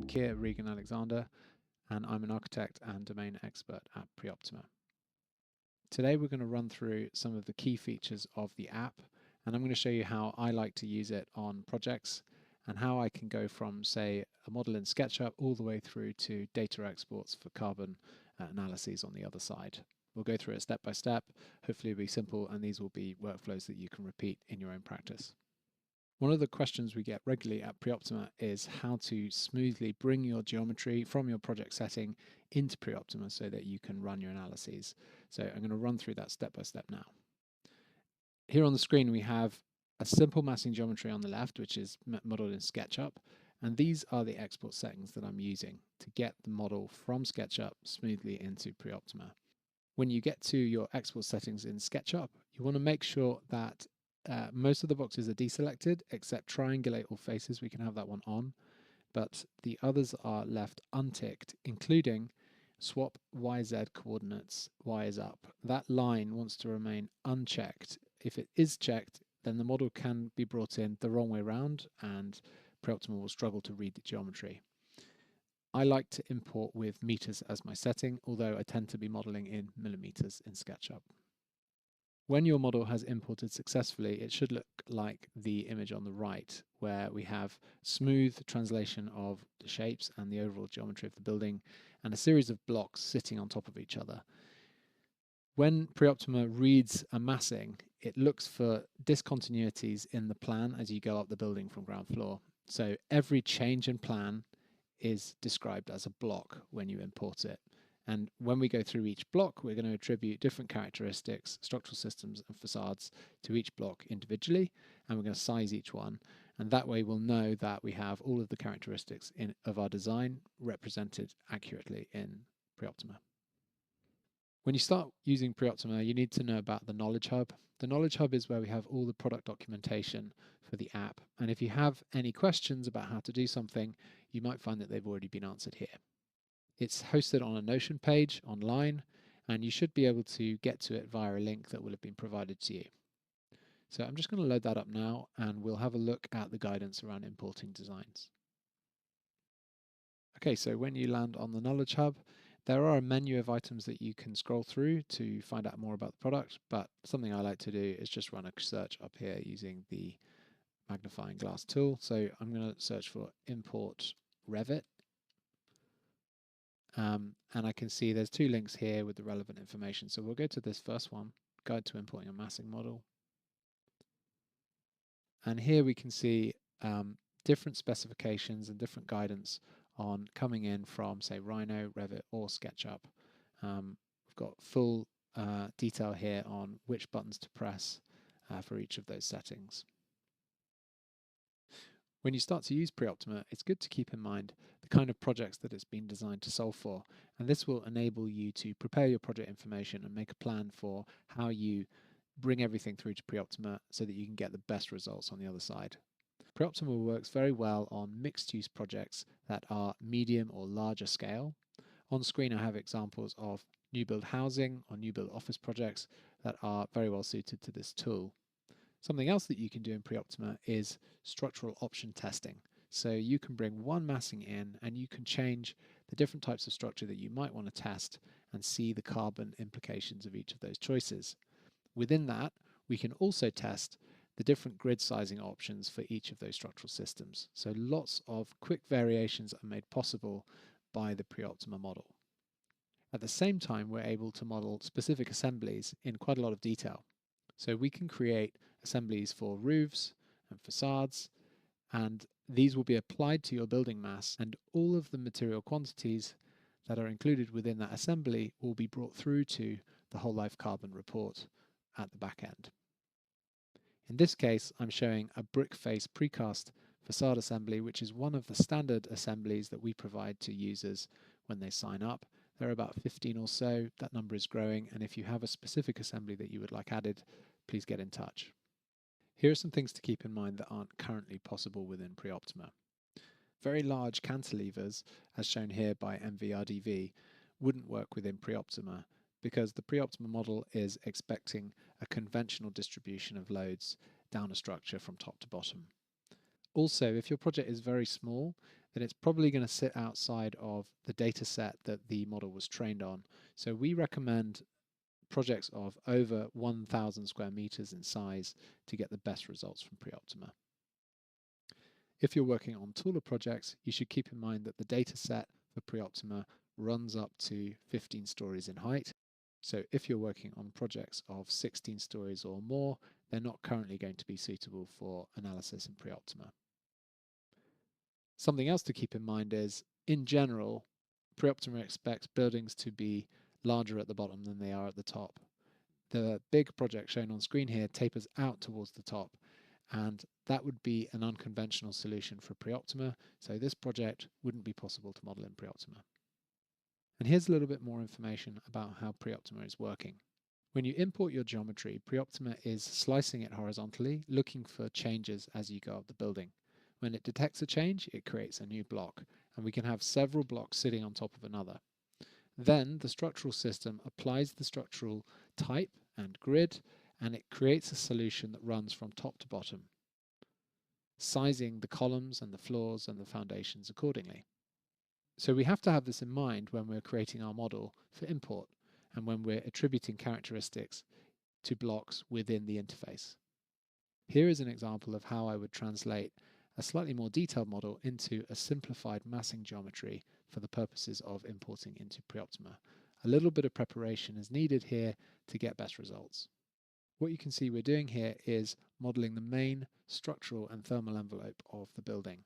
Keir Regan-Alexander, and I'm an architect and domain expert at Preoptima. Today we're going to run through some of the key features of the app, and I'm going to show you how I like to use it on projects and how I can go from, say, a model in SketchUp all the way through to data exports for carbon analyses on the other side. We'll go through it step by step. Hopefully it'll be simple, and these will be workflows that you can repeat in your own practice. One of the questions we get regularly at Preoptima is how to smoothly bring your geometry from your project setting into Preoptima so that you can run your analyses. So I'm going to run through that step by step now. Here on the screen we have a simple massing geometry on the left, which is modeled in SketchUp, and these are the export settings that I'm using to get the model from SketchUp smoothly into Preoptima. When you get to your export settings in SketchUp, you want to make sure that most of the boxes are deselected except triangulate all faces. We can have that one on, but the others are left unticked, including swap YZ coordinates, Y is up. That line wants to remain unchecked. If it is checked, then the model can be brought in the wrong way around and Preoptima will struggle to read the geometry. I like to import with meters as my setting, although I tend to be modeling in millimeters in SketchUp. When your model has imported successfully, it should look like the image on the right, where we have smooth translation of the shapes and the overall geometry of the building, and a series of blocks sitting on top of each other. When Preoptima reads a massing, it looks for discontinuities in the plan as you go up the building from ground floor. So every change in plan is described as a block when you import it. And when we go through each block, we're going to attribute different characteristics, structural systems and facades to each block individually, and we're going to size each one. And that way we'll know that we have all of the characteristics of our design represented accurately in Preoptima. When you start using Preoptima, you need to know about the Knowledge Hub. The Knowledge Hub is where we have all the product documentation for the app. And if you have any questions about how to do something, you might find that they've already been answered here. It's hosted on a Notion page online, and you should be able to get to it via a link that will have been provided to you. So I'm just going to load that up now, and we'll have a look at the guidance around importing designs. Okay, so when you land on the Knowledge Hub, there are a menu of items that you can scroll through to find out more about the product, but something I like to do is just run a search up here using the magnifying glass tool. So I'm going to search for import Revit. And I can see there's two links here with the relevant information. So we'll go to this first one, Guide to Importing a Massing Model. And here we can see different specifications and different guidance on coming in from, say, Rhino, Revit, or SketchUp. We've got full detail here on which buttons to press for each of those settings. When you start to use Preoptima, it's good to keep in mind the kind of projects that it's been designed to solve for, and this will enable you to prepare your project information and make a plan for how you bring everything through to Preoptima so that you can get the best results on the other side. Preoptima works very well on mixed-use projects that are medium or larger scale. On screen I have examples of new build housing or new build office projects that are very well suited to this tool. Something else that you can do in Preoptima is structural option testing. So you can bring one massing in and you can change the different types of structure that you might want to test and see the carbon implications of each of those choices. Within that, we can also test the different grid sizing options for each of those structural systems. So lots of quick variations are made possible by the Preoptima model. At the same time, we're able to model specific assemblies in quite a lot of detail. So we can create assemblies for roofs and facades, and these will be applied to your building mass, and all of the material quantities that are included within that assembly will be brought through to the whole life carbon report at the back end. In this case, I'm showing a brick face precast facade assembly, which is one of the standard assemblies that we provide to users when they sign up. There are about 15 or so. That number is growing, and if you have a specific assembly that you would like added, please get in touch. Here are some things to keep in mind that aren't currently possible within Preoptima. Very large cantilevers, as shown here by MVRDV, wouldn't work within Preoptima because the Preoptima model is expecting a conventional distribution of loads down a structure from top to bottom. Also, if your project is very small, then it's probably going to sit outside of the data set that the model was trained on. So we recommend projects of over 1,000 square meters in size to get the best results from Preoptima. If you're working on taller projects, you should keep in mind that the data set for Preoptima runs up to 15 stories in height. So if you're working on projects of 16 stories or more, they're not currently going to be suitable for analysis in Preoptima. Something else to keep in mind is, in general, Preoptima expects buildings to be larger at the bottom than they are at the top. The big project shown on screen here tapers out towards the top, and that would be an unconventional solution for Preoptima, so this project wouldn't be possible to model in Preoptima. And here's a little bit more information about how Preoptima is working. When you import your geometry, Preoptima is slicing it horizontally, looking for changes as you go up the building. When it detects a change, it creates a new block, and we can have several blocks sitting on top of another. Then the structural system applies the structural type and grid, and it creates a solution that runs from top to bottom, sizing the columns and the floors and the foundations accordingly. So we have to have this in mind when we're creating our model for import and when we're attributing characteristics to blocks within the interface. Here is an example of how I would translate a slightly more detailed model into a simplified massing geometry for the purposes of importing into Preoptima. A little bit of preparation is needed here to get best results. What you can see we're doing here is modeling the main structural and thermal envelope of the building,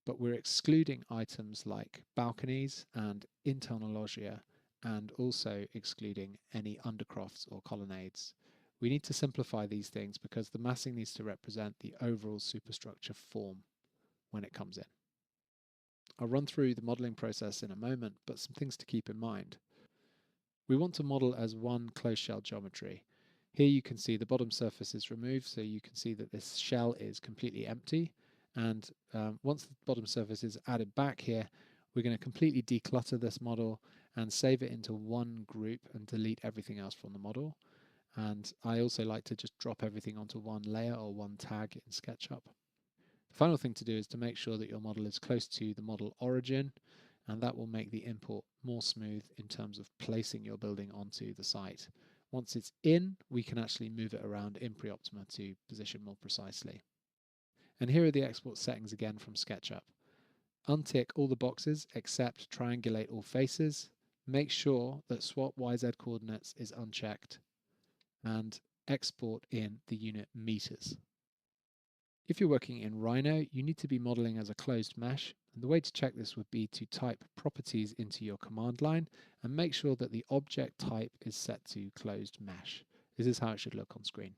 but we're excluding items like balconies and internal loggia, and also excluding any undercrofts or colonnades. We need to simplify these things because the massing needs to represent the overall superstructure form when it comes in. I'll run through the modeling process in a moment, but some things to keep in mind. We want to model as one closed shell geometry. Here you can see the bottom surface is removed, so you can see that this shell is completely empty. And once the bottom surface is added back here, we're going to completely declutter this model and save it into one group and delete everything else from the model. And I also like to just drop everything onto one layer or one tag in SketchUp. The final thing to do is to make sure that your model is close to the model origin, and that will make the import more smooth in terms of placing your building onto the site. Once it's in, we can actually move it around in Preoptima to position more precisely. And here are the export settings again from SketchUp. Untick all the boxes except triangulate all faces. Make sure that swap YZ coordinates is unchecked, and export in the unit meters. If you're working in Rhino, you need to be modeling as a closed mesh, and the way to check this would be to type properties into your command line and make sure that the object type is set to closed mesh. This is how it should look on screen.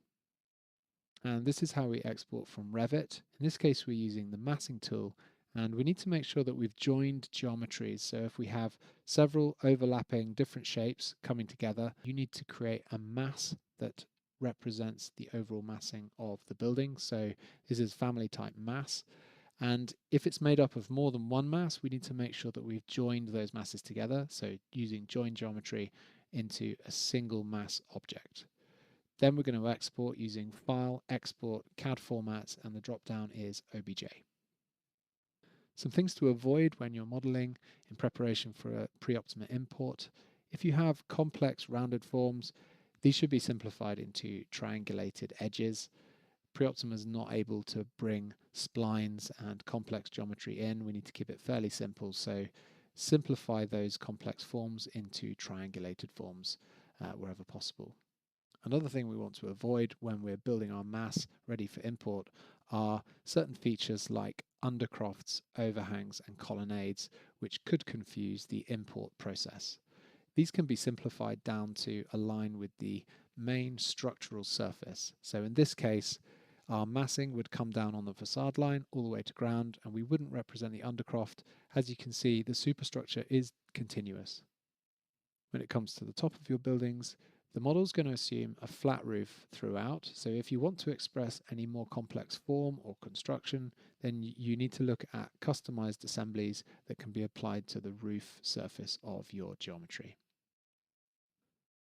And this is how we export from Revit. In this case, we're using the massing tool, and we need to make sure that we've joined geometries. So if we have several overlapping different shapes coming together, you need to create a mass that represents the overall massing of the building. So this is family type mass. And if it's made up of more than one mass, we need to make sure that we've joined those masses together. So using join geometry into a single mass object. Then we're going to export using File, Export, CAD formats, and the drop-down is OBJ. Some things to avoid when you're modeling in preparation for a Preoptima import. If you have complex rounded forms, these should be simplified into triangulated edges. Preoptima is not able to bring splines and complex geometry in. We need to keep it fairly simple, so simplify those complex forms into triangulated forms wherever possible. Another thing we want to avoid when we're building our mass ready for import are certain features like undercrofts, overhangs, and colonnades, which could confuse the import process. These can be simplified down to align with the main structural surface. So in this case, our massing would come down on the facade line all the way to ground, and we wouldn't represent the undercroft. As you can see, the superstructure is continuous. When it comes to the top of your buildings, the model is going to assume a flat roof throughout, so if you want to express any more complex form or construction, then you need to look at customized assemblies that can be applied to the roof surface of your geometry.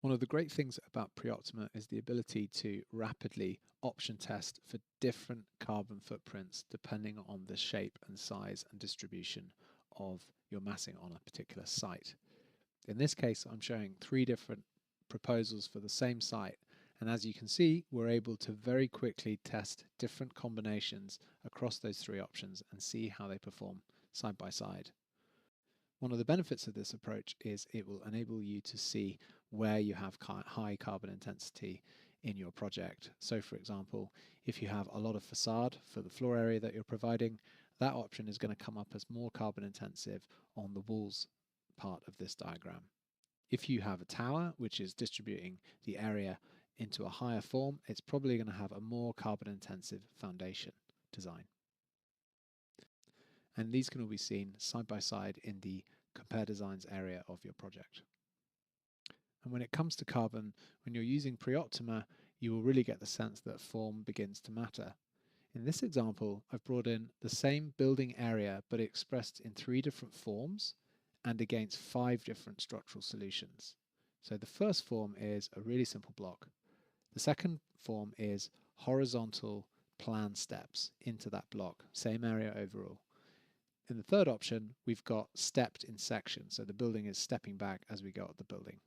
One of the great things about Preoptima is the ability to rapidly option test for different carbon footprints depending on the shape and size and distribution of your massing on a particular site. In this case, I'm showing 3 different proposals for the same site, and as you can see, we're able to very quickly test different combinations across those 3 options and see how they perform side by side. One of the benefits of this approach is it will enable you to see where you have high carbon intensity in your project. So for example, if you have a lot of facade for the floor area that you're providing, that option is going to come up as more carbon intensive on the walls part of this diagram. If you have a tower which is distributing the area into a higher form, it's probably going to have a more carbon intensive foundation design. And these can all be seen side by side in the Compare Designs area of your project. And when it comes to carbon, when you're using Preoptima, you will really get the sense that form begins to matter. In this example, I've brought in the same building area, but expressed in 3 different forms and against 5 different structural solutions. So the first form is a really simple block. The second form is horizontal plan steps into that block, same area overall. In the third option, we've got stepped in sections, so the building is stepping back as we go up the building.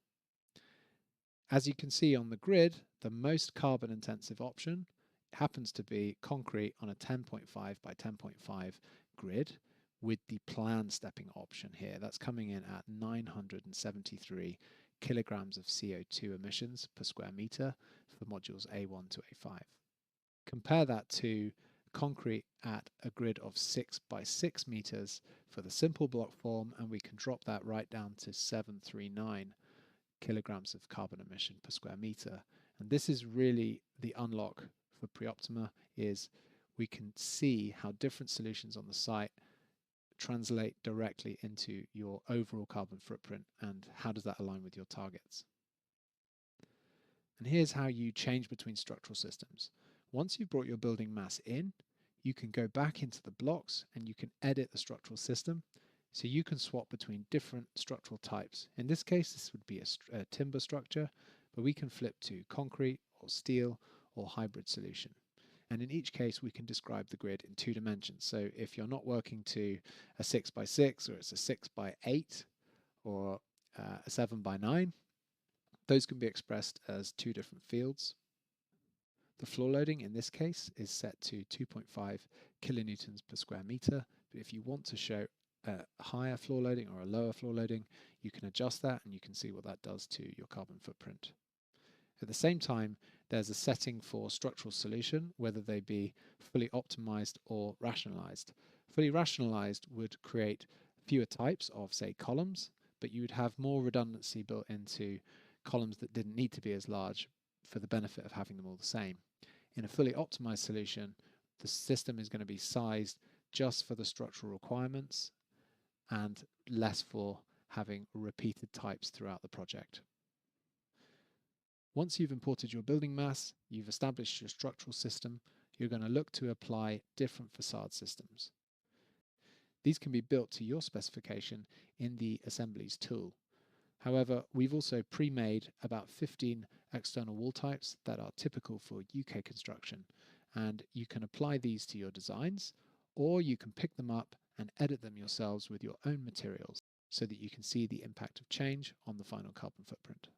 As you can see on the grid, the most carbon intensive option happens to be concrete on a 10.5 by 10.5 grid with the plan stepping option here. That's coming in at 973 kilograms of CO2 emissions per square meter for modules A1 to A5. Compare that to concrete at a grid of 6 by 6 meters for the simple block form, and we can drop that right down to 739 kilograms of carbon emission per square meter. And this is really the unlock for Preoptima, is we can see how different solutions on the site translate directly into your overall carbon footprint and how does that align with your targets. And here's how you change between structural systems. Once you've brought your building mass in, you can go back into the blocks and you can edit the structural system. So you can swap between different structural types. In this case, this would be a timber structure, but we can flip to concrete or steel or hybrid solution. And in each case, we can describe the grid in 2 dimensions. So if you're not working to a 6 by 6 or it's a 6 by 8 or a 7 by 9, those can be expressed as 2 different fields. The floor loading in this case is set to 2.5 kilonewtons per square meter, but if you want to show a higher floor loading or a lower floor loading, you can adjust that and you can see what that does to your carbon footprint. At the same time, there's a setting for structural solution, whether they be fully optimized or rationalized. Fully rationalized would create fewer types of, say, columns, but you would have more redundancy built into columns that didn't need to be as large for the benefit of having them all the same. In a fully optimized solution, the system is going to be sized just for the structural requirements and less for having repeated types throughout the project. Once you've imported your building mass, you've established your structural system, you're going to look to apply different facade systems. These can be built to your specification in the Assemblies tool. However, we've also pre-made about 15 external wall types that are typical for UK construction, and you can apply these to your designs, or you can pick them up and edit them yourselves with your own materials so that you can see the impact of change on the final carbon footprint.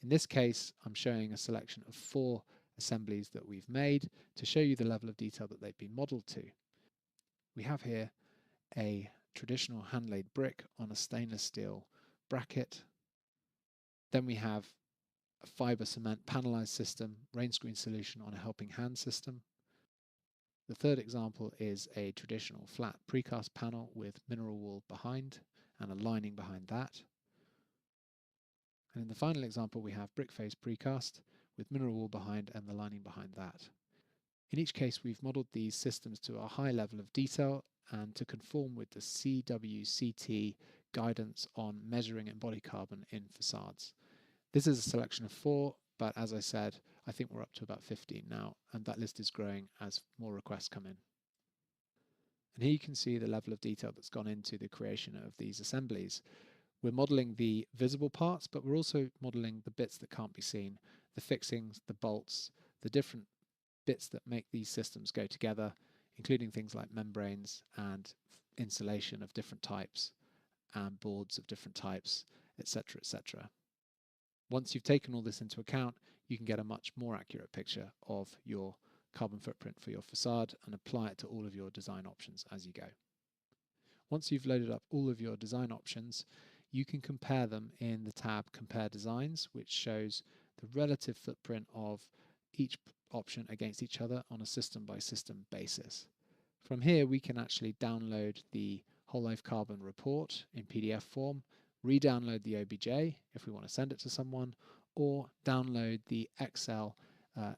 In this case, I'm showing a selection of 4 assemblies that we've made to show you the level of detail that they've been modeled to. We have here a traditional hand-laid brick on a stainless steel bracket. Then we have a fiber cement panelized system, rain screen solution on a helping hand system. The third example is a traditional flat precast panel with mineral wool behind and a lining behind that. And in the final example, we have brick face precast with mineral wool behind and the lining behind that. In each case, we've modeled these systems to a high level of detail and to conform with the CWCT guidance on measuring embodied carbon in facades. This is a selection of 4, but as I said, I think we're up to about 15 now, and that list is growing as more requests come in. And here you can see the level of detail that's gone into the creation of these assemblies. we're modeling the visible parts, but we're also modeling the bits that can't be seen, the fixings, the bolts, the different bits that make these systems go together, including things like membranes and insulation of different types and boards of different types, etc., etc. Once you've taken all this into account, you can get a much more accurate picture of your carbon footprint for your facade and apply it to all of your design options as you go. Once you've loaded up all of your design options, you can compare them in the tab Compare Designs, which shows the relative footprint of each option against each other on a system by system basis. From here, we can actually download the Whole Life Carbon report in PDF form, re-download the OBJ if we want to send it to someone, or download the Excel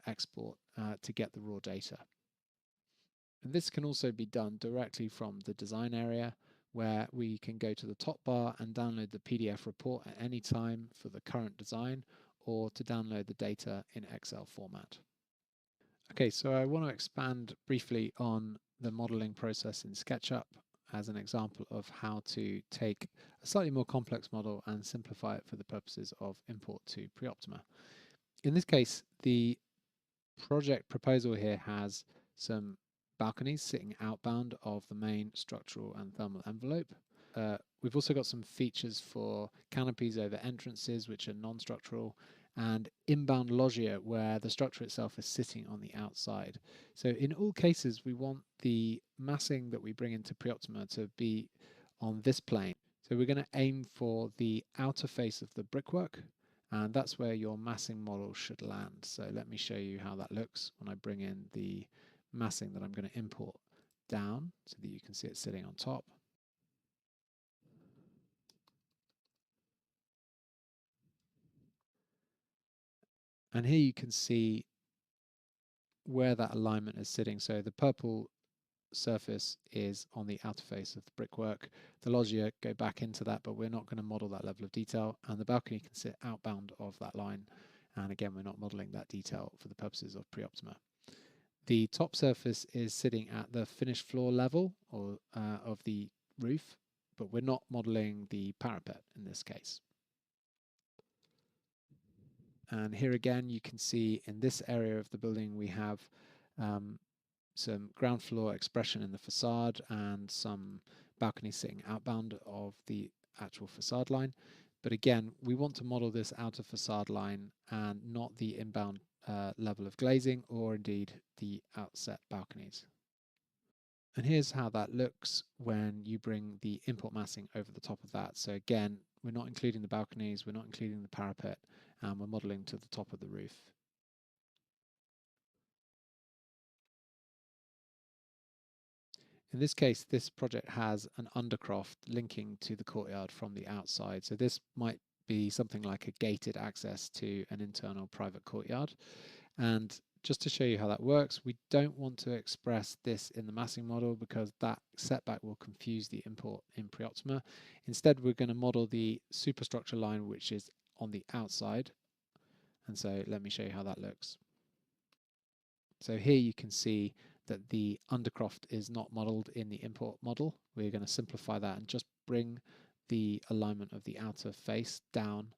export to get the raw data. And this can also be done directly from the design area, where we can go to the top bar and download the PDF report at any time for the current design, or to download the data in Excel format. Okay, so I want to expand briefly on the modeling process in SketchUp as an example of how to take a slightly more complex model and simplify it for the purposes of import to Preoptima. In this case, the project proposal here has some balconies sitting outbound of the main structural and thermal envelope. We've also got some features for canopies over entrances, which are non-structural, and inbound loggia, where the structure itself is sitting on the outside. So in all cases, we want the massing that we bring into Preoptima to be on this plane. So we're going to aim for the outer face of the brickwork, and that's where your massing model should land. So let me show you how that looks when I bring in the massing that I'm going to import down so that you can see it sitting on top. And here you can see where that alignment is sitting. So the purple surface is on the outer face of the brickwork. The loggia go back into that, but we're not going to model that level of detail. And the balcony can sit outbound of that line. And again, we're not modeling that detail for the purposes of Preoptima. The top surface is sitting at the finished floor level or of the roof, but we're not modeling the parapet in this case. And here again, you can see in this area of the building, we have some ground floor expression in the facade and some balconies sitting outbound of the actual facade line. But again, we want to model this outer facade line and not the inbound level of glazing or indeed the outset balconies. And here's how that looks when you bring the import massing over the top of that. So again, we're not including the balconies, we're not including the parapet, and we're modeling to the top of the roof. In this case, this project has an undercroft linking to the courtyard from the outside. So this might be something like a gated access to an internal private courtyard. And just to show you how that works, we don't want to express this in the massing model because that setback will confuse the import in Preoptima. Instead, we're going to model the superstructure line, which is on the outside. And so let me show you how that looks. So here you can see that the undercroft is not modeled in the import model. We're going to simplify that and just bring the alignment of the outer face down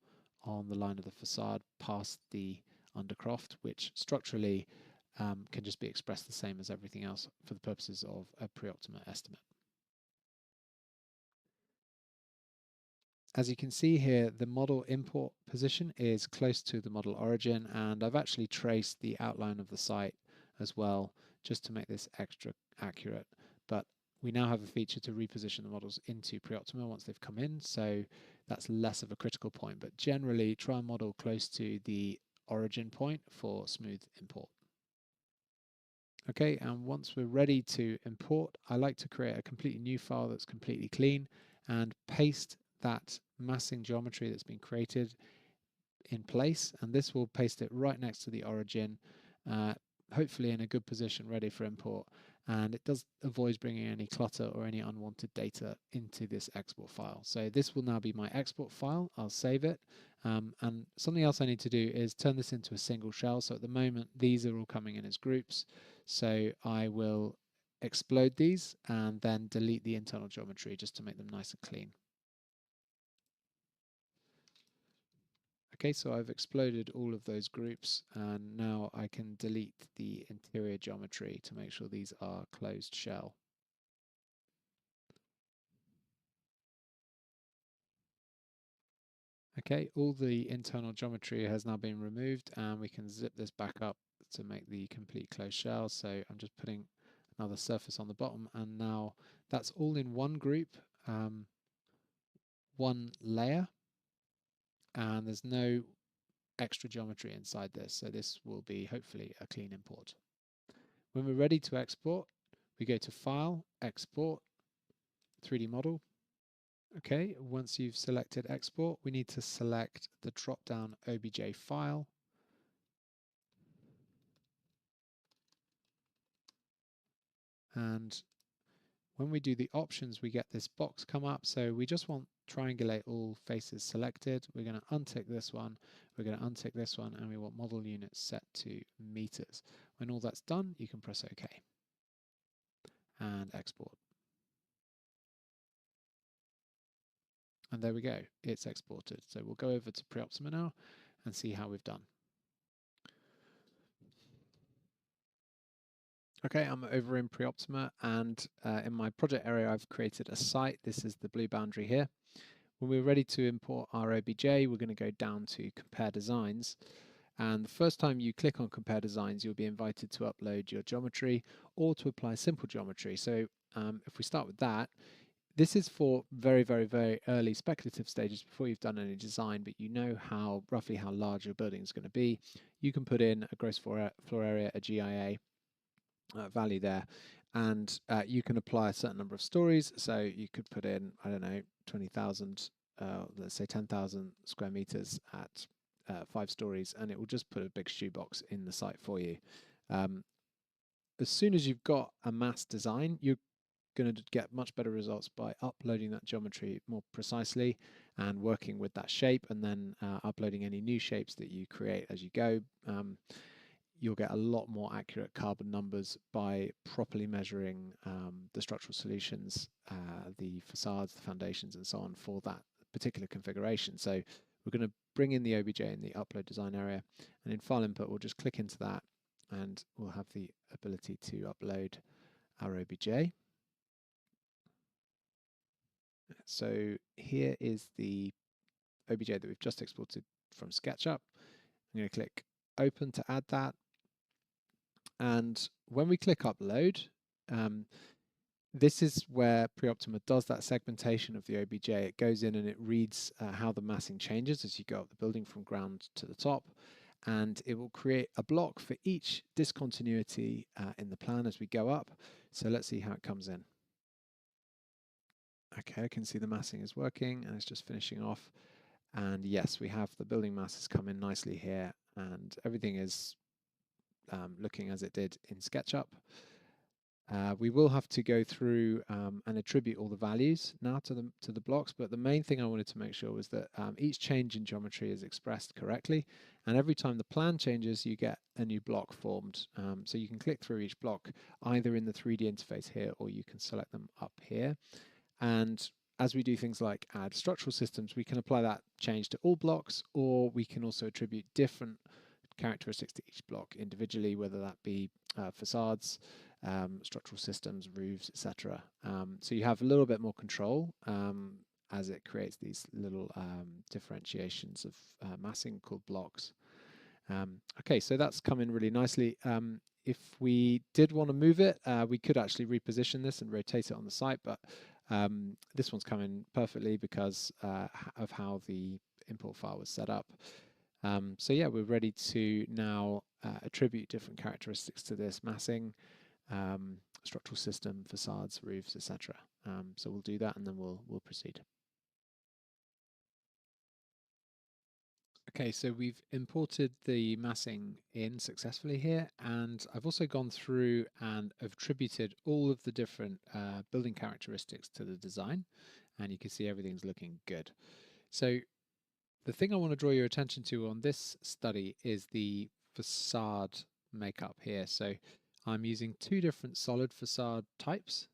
on the line of the facade past the undercroft, which structurally can just be expressed the same as everything else for the purposes of a Preoptima estimate. As you can see here, the model import position is close to the model origin, and I've actually traced the outline of the site as well, just to make this extra accurate. But we now have a feature to reposition the models into Preoptima once they've come in, so that's less of a critical point. But generally, try and model close to the origin point for smooth import. Okay, and once we're ready to import, I like to create a completely new file that's completely clean and paste that massing geometry that's been created in place, and this will paste it right next to the origin, hopefully in a good position ready for import, and it does avoid bringing any clutter or any unwanted data into this export file. So this will now be my export file. I'll save it, and something else I need to do is turn this into a single shell. So at the moment these are all coming in as groups, so I will explode these and then delete the internal geometry just to make them nice and clean. Okay, so I've exploded all of those groups, and now I can delete the interior geometry to make sure these are closed shell. Okay, all the internal geometry has now been removed, and we can zip this back up to make the complete closed shell. So I'm just putting another surface on the bottom, and now that's all in one group, one layer, and there's no extra geometry inside this, so this will be hopefully a clean import. When we're ready to export, we go to File, Export, 3D Model. Okay, once you've selected Export, we need to select the drop-down OBJ file. And when we do the options, we get this box come up. So we just want triangulate all faces selected. We're going to untick this one. We're going to untick this one, and we want model units set to meters. When all that's done, you can press OK and export. And there we go, it's exported. So we'll go over to Preoptima now and see how we've done. Okay, I'm over in Preoptima, and in my project area I've created a site. This is the blue boundary here. When we're ready to import our OBJ, we're going to go down to Compare Designs. And the first time you click on Compare Designs, you'll be invited to upload your geometry or to apply simple geometry. So if we start with that, this is for very, very, very early speculative stages before you've done any design, but you know roughly how large your building is going to be. You can put in a gross floor area, a GIA value there, and you can apply a certain number of stories. So you could put in, I don't know, 20,000, let's say 10,000 square meters at 5 stories, and it will just put a big shoebox in the site for you. As soon as you've got a mass design, you're going to get much better results by uploading that geometry more precisely and working with that shape, and then uploading any new shapes that you create as you go. You'll get a lot more accurate carbon numbers by properly measuring the structural solutions, the facades, the foundations, and so on for that particular configuration. So we're going to bring in the OBJ in the upload design area, and in file input we'll just click into that and we'll have the ability to upload our OBJ. So here is the OBJ that we've just exported from SketchUp. I'm going to click open to add that. And when we click upload, this is where Preoptima does that segmentation of the OBJ. It goes in and it reads how the massing changes as you go up the building from ground to the top. And it will create a block for each discontinuity in the plan as we go up. So let's see how it comes in. Okay, I can see the massing is working and it's just finishing off. And yes, we have the building masses come in nicely here, and everything is looking as it did in SketchUp. We will have to go through and attribute all the values now to the blocks, but the main thing I wanted to make sure was that each change in geometry is expressed correctly, and every time the plan changes you get a new block formed. So you can click through each block either in the 3D interface here, or you can select them up here. And as we do things like add structural systems, we can apply that change to all blocks, or we can also attribute different characteristics to each block individually, whether that be facades, structural systems, roofs, etc. So you have a little bit more control as it creates these little differentiations of massing called blocks. Okay, so that's come in really nicely. If we did want to move it, we could actually reposition this and rotate it on the site, but this one's come in perfectly because of how the import file was set up. So yeah, we're ready to now attribute different characteristics to this massing, structural system, facades, roofs, etc. So we'll do that and then we'll proceed. Okay, so we've imported the massing in successfully here, and I've also gone through and attributed all of the different building characteristics to the design, and you can see everything's looking good. So the thing I want to draw your attention to on this study is the facade makeup here. So I'm using 2 different solid facade types.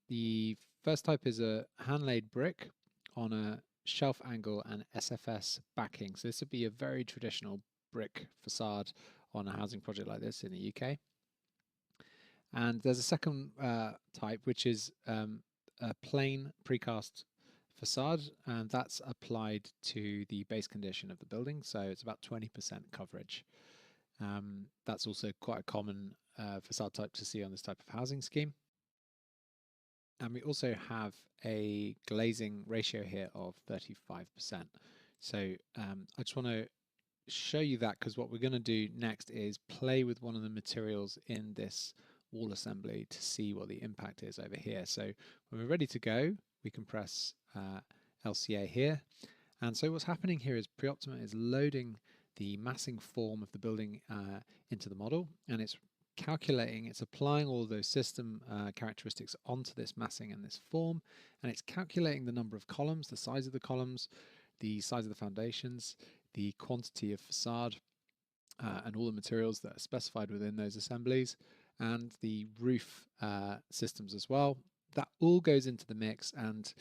The first type is a hand-laid brick on a shelf angle and SFS backing. So this would be a very traditional brick facade on a housing project like this in the UK. And there's a second type, which is a plain precast facade, and that's applied to the base condition of the building. So it's about 20% coverage. That's also quite a common facade type to see on this type of housing scheme. And we also have a glazing ratio here of 35%. So I just want to show you that, because what we're going to do next is play with one of the materials in this wall assembly to see what the impact is over here. So when we're ready to go, we can press LCA here. And so what's happening here is Preoptima is loading the massing form of the building into the model, and it's calculating, it's applying all of those system characteristics onto this massing and this form, and it's calculating the number of columns, the size of the columns, the size of the foundations, the quantity of facade, and all the materials that are specified within those assemblies, and the roof systems as well. That all goes into the mix, and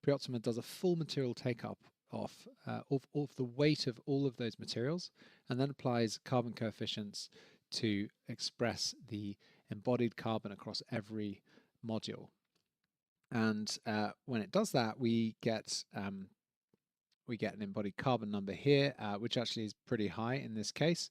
Preoptima does a full material take-up of the weight of all of those materials, and then applies carbon coefficients to express the embodied carbon across every module. And when it does that, we get an embodied carbon number here, which actually is pretty high in this case.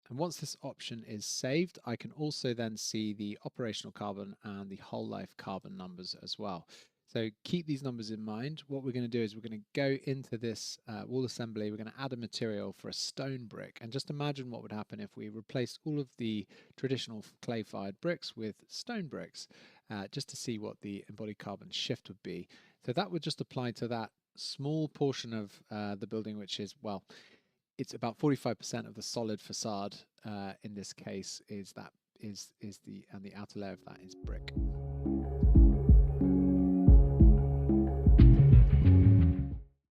And once this option is saved, I can also then see the operational carbon and the whole life carbon numbers as well. So keep these numbers in mind. What we're going to do is we're going to go into this wall assembly, we're going to add a material for a stone brick, and just imagine what would happen if we replaced all of the traditional clay-fired bricks with stone bricks, just to see what the embodied carbon shift would be. So that would just apply to that small portion of the building, which is, well, it's about 45% of the solid facade in this case, and the outer layer of that is brick.